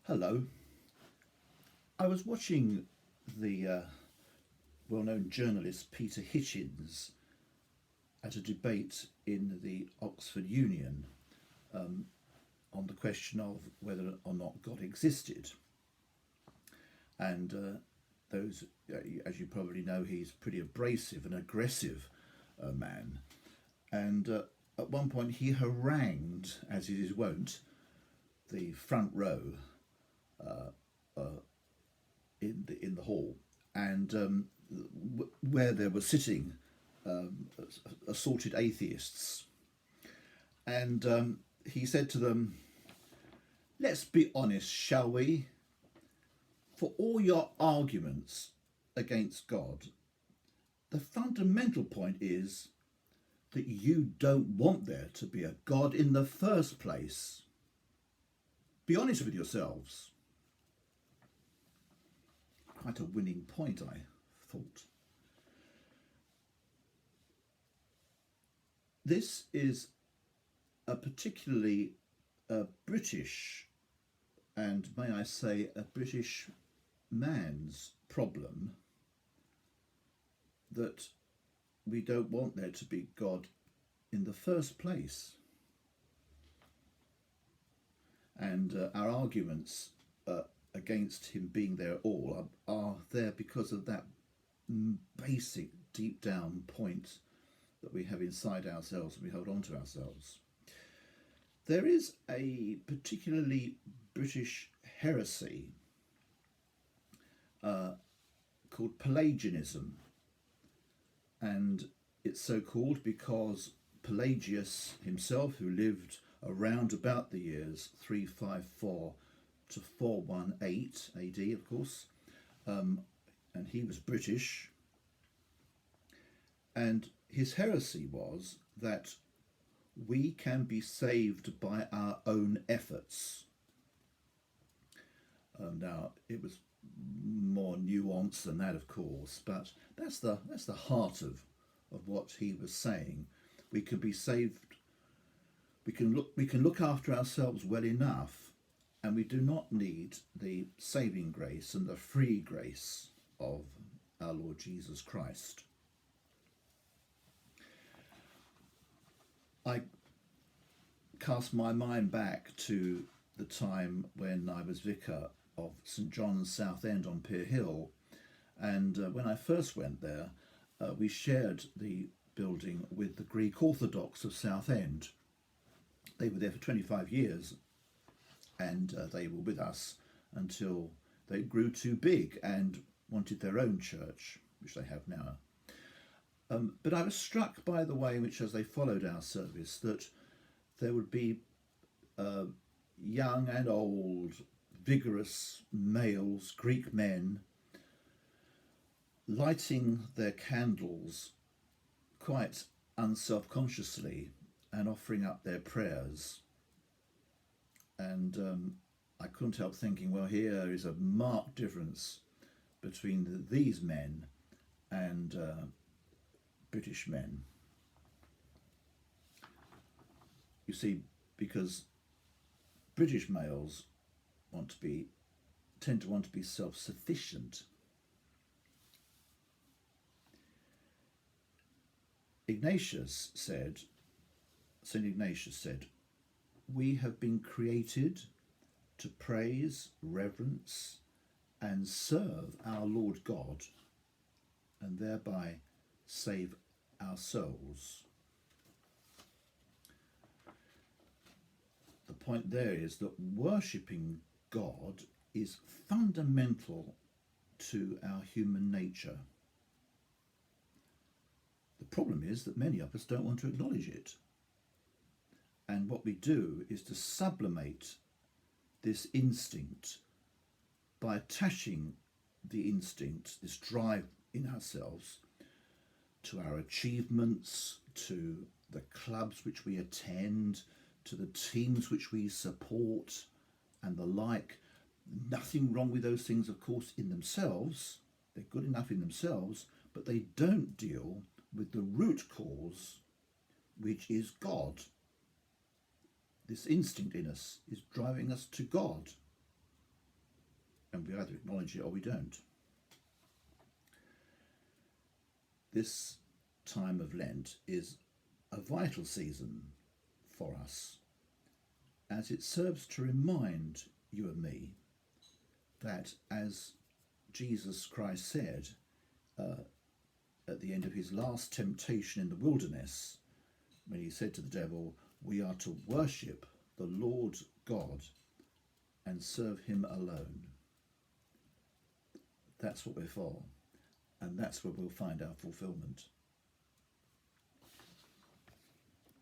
Hello. I was watching the well-known journalist Peter Hitchens at a debate in the Oxford Union on the question of whether or not God existed. And as you probably know, he's a pretty abrasive and aggressive man. And at one point, he harangued, as it is wont, the front row in the hall, and where there were sitting assorted atheists, and he said to them, "Let's be honest, shall we? For all your arguments against God, the fundamental point is that you don't want there to be a God in the first place. Be honest with yourselves." Quite a winning point, I thought. This is a particularly British, and may I say, a British man's problem, that we don't want there to be God in the first place. And our arguments against him being there at all are there because of that basic deep down point that we have inside ourselves and we hold on to ourselves. There is a particularly British heresy called Pelagianism, and it's so called because Pelagius himself, who lived around about the years 354 to 418 AD, of course, and he was British, and his heresy was that we can be saved by our own efforts. Now, it was more nuanced than that, of course, but that's the heart of what he was saying. We can be saved. We can look after ourselves well enough, and we do not need the saving grace and the free grace of our Lord Jesus Christ. I cast my mind back to the time when I was vicar of St John's Southend on Pier Hill, and when I first went there, we shared the building with the Greek Orthodox of Southend. They were there for 25 years, and they were with us until they grew too big and wanted their own church, which they have now. But I was struck by the way in which, as they followed our service, that there would be young and old, vigorous males, Greek men, lighting their candles quite unselfconsciously and offering up their prayers. And I couldn't help thinking, well, here is a marked difference between these men and British men. You see, because British males tend to want to be self-sufficient. St. Ignatius said, "We have been created to praise, reverence, and serve our Lord God, and thereby save our souls." The point there is that worshipping God is fundamental to our human nature. The problem is that many of us don't want to acknowledge it. And what we do is to sublimate this instinct by attaching the instinct, this drive in ourselves, to our achievements, to the clubs which we attend, to the teams which we support, and the like. Nothing wrong with those things, of course, in themselves. They're good enough in themselves, but they don't deal with the root cause, which is God. This instinct in us is driving us to God. and we either acknowledge it or we don't. This time of Lent is a vital season for us, as it serves to remind you and me that, as Jesus Christ said at the end of his last temptation in the wilderness, when he said to the devil, we are to worship the Lord God and serve him alone. That's what we're for, and that's where we'll find our fulfillment.